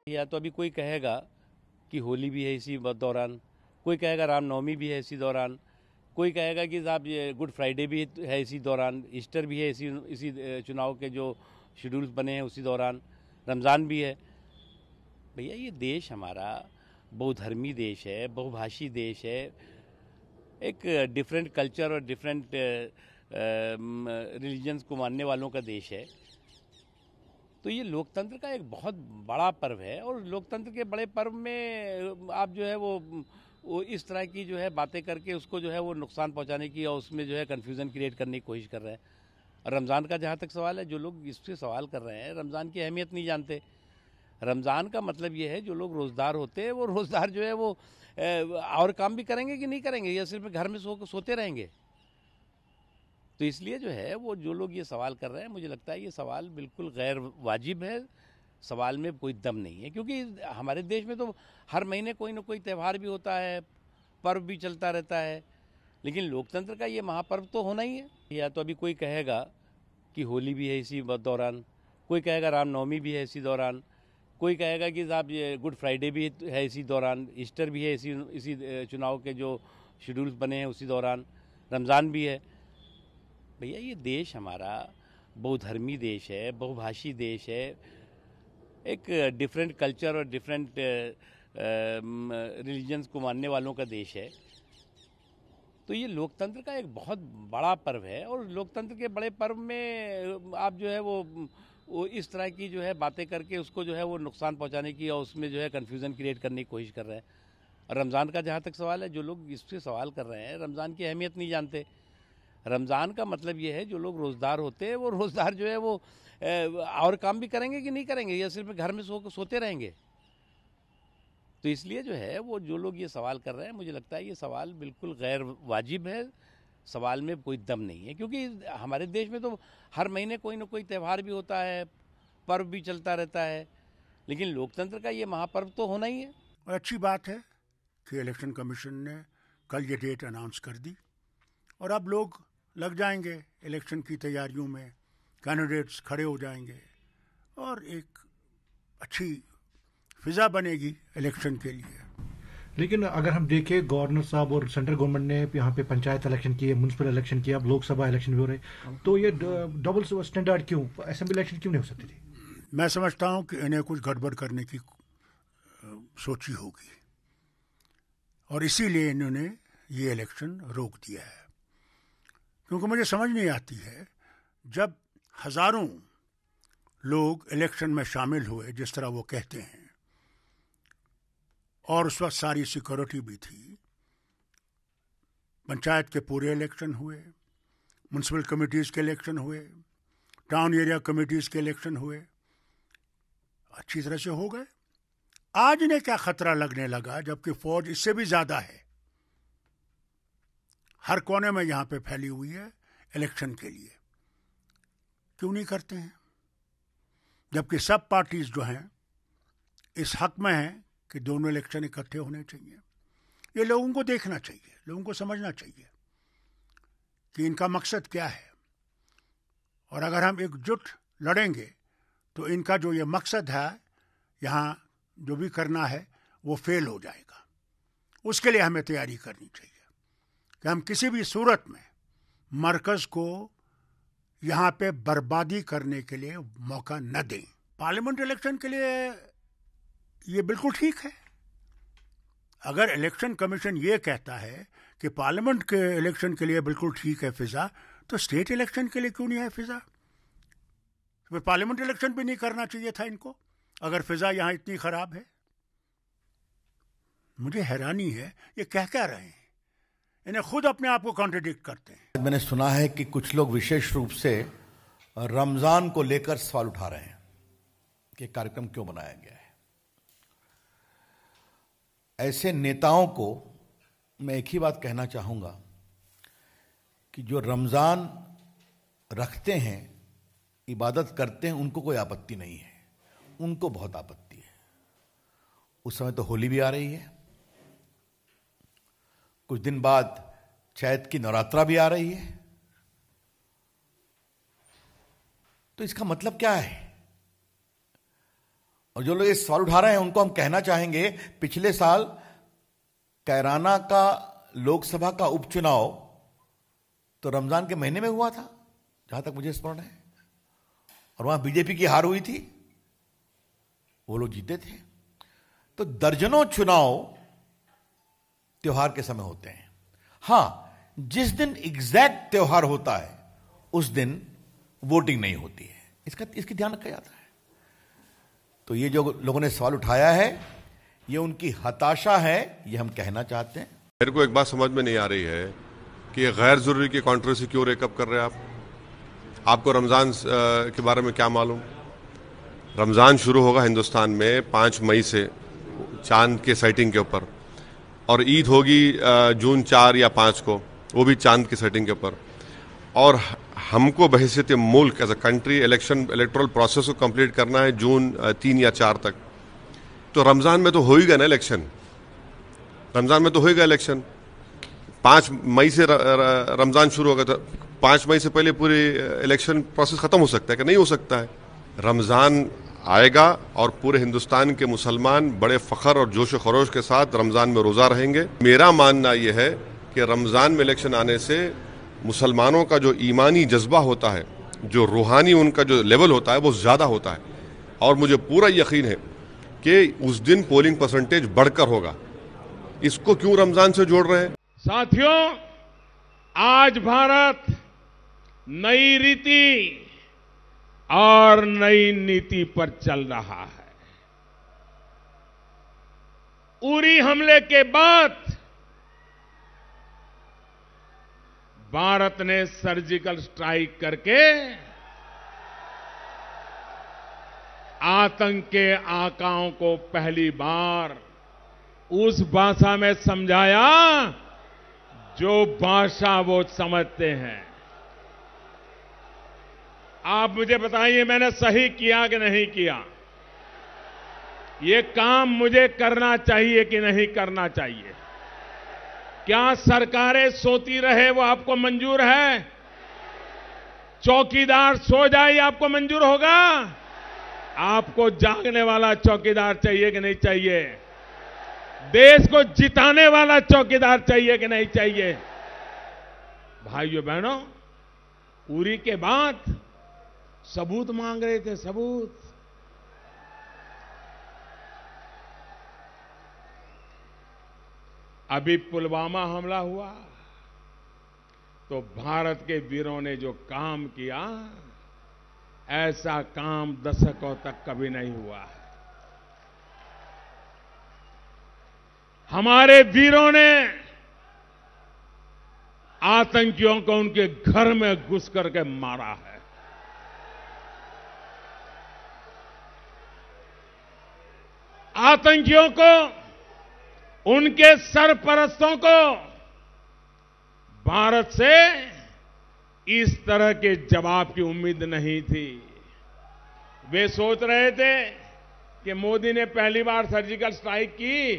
या तो अभी कोई कहेगा कि होली भी है इसी दौरान, कोई कहेगा रामनवमी भी है इसी दौरान, कोई कहेगा कि साहब ये गुड फ्राइडे भी है इसी दौरान, ईस्टर भी है इसी चुनाव के जो शेड्यूल्स बने हैं उसी दौरान, रमज़ान भी है। भैया ये देश हमारा बहुधर्मी देश है, बहुभाषी देश है, एक डिफरेंट कल्चर और डिफरेंट रिलीजन्स को मानने वालों का देश है। तो ये लोकतंत्र का एक बहुत बड़ा पर्व है और लोकतंत्र के बड़े पर्व में आप जो है वो इस तरह की जो है बातें करके उसको जो है वो नुकसान पहुंचाने की और उसमें जो है कन्फ्यूज़न क्रिएट करने की कोशिश कर रहे हैं। और रमज़ान का जहाँ तक सवाल है, जो लोग इससे सवाल कर रहे हैं रमज़ान की अहमियत नहीं जानते। रमज़ान का मतलब ये है जो लोग रोज़दार होते हैं वो रोज़दार जो है वो और काम भी करेंगे कि नहीं करेंगे, या सिर्फ घर में सोते रहेंगे। तो इसलिए जो है वो जो लोग ये सवाल कर रहे हैं, मुझे लगता है ये सवाल बिल्कुल गैर वाजिब है, सवाल में कोई दम नहीं है। क्योंकि हमारे देश में तो हर महीने कोई ना कोई त्यौहार भी होता है, पर्व भी चलता रहता है, लेकिन लोकतंत्र का ये महापर्व तो होना ही है। या तो अभी कोई कहेगा कि होली भी है इसी दौरान, कोई कहेगा रामनवमी भी है इसी दौरान, कोई कहेगा कि साहब ये गुड फ्राइडे भी है इसी दौरान, ईस्टर भी है इसी चुनाव के जो शेड्यूल्स बने हैं उसी दौरान, रमज़ान भी है। भैया ये देश हमारा बहुधर्मी देश है, बहुभाषी देश है, एक डिफरेंट कल्चर और डिफरेंट रिलीजन्स को मानने वालों का देश है। तो ये लोकतंत्र का एक बहुत बड़ा पर्व है और लोकतंत्र के बड़े पर्व में आप जो है वो इस तरह की जो है बातें करके उसको जो है वो नुकसान पहुंचाने की और उसमें जो है कन्फ्यूज़न क्रिएट करने की कोशिश कर रहे हैं। और रमज़ान का जहाँ तक सवाल है, जो लोग इससे सवाल कर रहे हैं रमज़ान की अहमियत नहीं जानते। रमज़ान का मतलब ये है जो लोग रोज़दार होते हैं वो रोज़दार जो है वो और काम भी करेंगे कि नहीं करेंगे, या सिर्फ घर में सोते रहेंगे। तो इसलिए जो है वो जो लोग ये सवाल कर रहे हैं, मुझे लगता है ये सवाल बिल्कुल गैर वाजिब है, सवाल में कोई दम नहीं है। क्योंकि हमारे देश में तो हर महीने कोई ना कोई त्यौहार भी होता है, पर्व भी चलता रहता है, लेकिन लोकतंत्र का ये महापर्व तो होना ही है। और अच्छी बात है कि इलेक्शन कमीशन ने कल ये डेट अनाउंस कर दी और अब लोग लग जाएंगे इलेक्शन की तैयारियों में, कैंडिडेट्स खड़े हो जाएंगे और एक अच्छी फिजा बनेगी इलेक्शन के लिए। लेकिन अगर हम देखें, गवर्नर साहब और सेंट्रल गवर्नमेंट ने यहाँ पे पंचायत इलेक्शन किए, म्यूनसिपल इलेक्शन किया, अब लोकसभा इलेक्शन भी हो रहे, तो ये डबल स्टैंडर्ड क्यों, असेंबली इलेक्शन क्यों नहीं हो सकती थी? मैं समझता हूँ कि इन्हें कुछ गड़बड़ करने की सोची होगी और इसीलिए इन्होंने ये इलेक्शन रोक दिया है। क्योंकि मुझे समझ नहीं आती है, जब हजारों लोग इलेक्शन में शामिल हुए जिस तरह वो कहते हैं, और उस वक्त सारी सिक्योरिटी भी थी, पंचायत के पूरे इलेक्शन हुए, म्यूनसिपल कमेटीज़ के इलेक्शन हुए, टाउन एरिया कमेटीज़ के इलेक्शन हुए, अच्छी तरह से हो गए। आज इन्हें क्या खतरा लगने लगा, जबकि फौज इससे भी ज्यादा है, हर कोने में यहां पे फैली हुई है इलेक्शन के लिए? क्यों नहीं करते हैं? जबकि सब पार्टीज जो हैं इस हक में हैं कि दोनों इलेक्शन इकट्ठे होने चाहिए। ये लोगों को देखना चाहिए, लोगों को समझना चाहिए कि इनका मकसद क्या है, और अगर हम एकजुट लड़ेंगे तो इनका जो ये मकसद है यहाँ जो भी करना है वो फेल हो जाएगा। उसके लिए हमें तैयारी करनी चाहिए कि हम किसी भी सूरत में मरकज को यहाँ पे बर्बादी करने के लिए मौका न दें। पार्लियामेंट इलेक्शन के लिए ये बिल्कुल ठीक है। अगर इलेक्शन कमीशन ये कहता है कि पार्लियामेंट के इलेक्शन के लिए बिल्कुल ठीक है फिजा, तो स्टेट इलेक्शन के लिए क्यों नहीं है फिजा? तो पार्लियामेंट इलेक्शन भी नहीं करना चाहिए था इनको, अगर फिजा यहां इतनी खराब है। मुझे हैरानी है ये कह रहे हैं, इन्हें खुद अपने आप को कॉन्ट्रडिक्ट करते हैं। मैंने सुना है कि कुछ लोग विशेष रूप से रमजान को लेकर सवाल उठा रहे हैं कि कार्यक्रम क्यों बनाया गया है। ऐसे नेताओं को मैं एक ही बात कहना चाहूंगा कि जो रमजान रखते हैं, इबादत करते हैं, उनको कोई आपत्ति नहीं है, उनको बहुत आपत्ति है। उस समय तो होली भी आ रही है, कुछ दिन बाद चैत की नवरात्रा भी आ रही है, तो इसका मतलब क्या है? और जो लोग ये सवाल उठा रहे हैं उनको हम कहना चाहेंगे, पिछले साल कैराना का लोकसभा का उपचुनाव तो रमजान के महीने में हुआ था, जहां तक मुझे स्मरण है, और वहां बीजेपी की हार हुई थी, वो लोग जीते थे। तो दर्जनों चुनाव त्योहार के समय होते हैं। हां, जिस दिन एग्जैक्ट त्योहार होता है उस दिन वोटिंग नहीं होती है, इसकी ध्यान रखा जाता है। तो ये जो लोगों ने सवाल उठाया है, ये उनकी हताशा है, ये हम कहना चाहते हैं। मेरे को एक बात समझ में नहीं आ रही है कि ये गैर जरूरी की कंट्रोवर्सी क्यों रेकअप कर रहे हैं आप। आपको रमजान के बारे में क्या मालूम? रमजान शुरू होगा हिंदुस्तान में 5 मई से चांद के साइटिंग के ऊपर, और ईद होगी जून 4 या 5 को, वो भी चांद की सेटिंग के ऊपर। और हमको बहैसियत मुल्क as a country electoral process को कंप्लीट करना है जून 3 या 4 तक। तो रमज़ान में तो हो ही गया ना इलेक्शन, रमज़ान में तो हो ही गया इलेक्शन। 5 मई से रमज़ान शुरू होगा, तो 5 मई से पहले पूरी इलेक्शन प्रोसेस ख़त्म हो सकता है कि नहीं हो सकता है? रमज़ान आएगा और पूरे हिंदुस्तान के मुसलमान बड़े फ़ख्र और जोश व खरोश के साथ रमज़ान में रोज़ा रहेंगे। मेरा मानना यह है कि रमज़ान में इलेक्शन आने से मुसलमानों का जो ईमानी जज्बा होता है, जो रूहानी उनका जो लेवल होता है, वो ज़्यादा होता है। और मुझे पूरा यकीन है कि उस दिन पोलिंग परसेंटेज बढ़कर होगा। इसको क्यों रमज़ान से जोड़ रहे हैं? साथियों, आज भारत नई रीति और नई नीति पर चल रहा है। उरी हमले के बाद भारत ने सर्जिकल स्ट्राइक करके आतंक के आकाओं को पहली बार उस भाषा में समझाया जो भाषा वो समझते हैं। आप मुझे बताइए, मैंने सही किया कि नहीं किया? ये काम मुझे करना चाहिए कि नहीं करना चाहिए? क्या सरकारें सोती रहे वो आपको मंजूर है? चौकीदार सो जाए आपको मंजूर होगा? आपको जागने वाला चौकीदार चाहिए कि नहीं चाहिए? देश को जिताने वाला चौकीदार चाहिए कि नहीं चाहिए? भाइयों बहनों, उरी के बाद सबूत मांग रहे थे, सबूत। अभी पुलवामा हमला हुआ तो भारत के वीरों ने जो काम किया, ऐसा काम दशकों तक कभी नहीं हुआ है। हमारे वीरों ने आतंकियों को उनके घर में घुस करके मारा है। आतंकियों को, उनके सरपरस्तों को भारत से इस तरह के जवाब की उम्मीद नहीं थी। वे सोच रहे थे कि मोदी ने पहली बार सर्जिकल स्ट्राइक की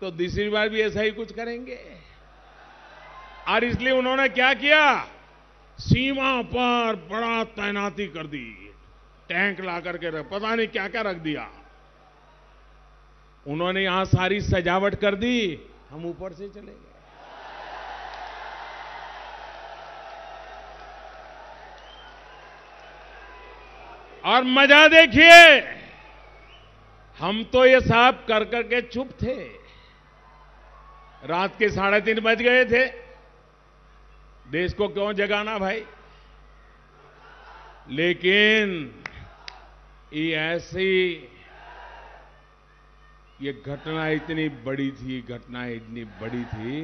तो दूसरी बार भी ऐसा ही कुछ करेंगे, और इसलिए उन्होंने क्या किया? सीमा पर बड़ा तैनाती कर दी, टैंक ला करके पता नहीं क्या क्या रख दिया। उन्होंने यहां सारी सजावट कर दी, हम ऊपर से चले गए। और मजा देखिए, हम तो ये साहब कर करके चुप थे। रात के 3:30 बज गए थे। देश को क्यों जगाना भाई? लेकिन ये घटना इतनी बड़ी थी,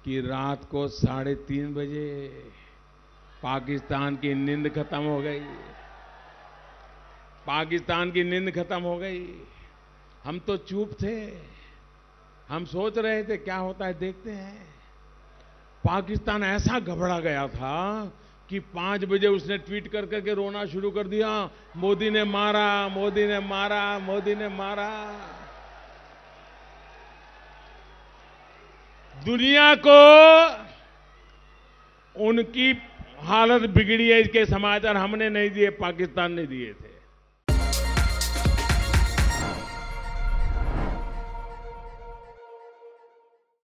कि रात को 3:30 बजे पाकिस्तान की नींद खत्म हो गई। हम तो चुप थे, हम सोच रहे थे क्या होता है देखते हैं। पाकिस्तान ऐसा घबरा गया था कि 5 बजे उसने ट्वीट कर करके रोना शुरू कर दिया, मोदी ने मारा, मोदी ने मारा, मोदी ने मारा। दुनिया को उनकी हालत बिगड़ी है, इसके समाचार हमने नहीं दिए, पाकिस्तान ने दिए थे।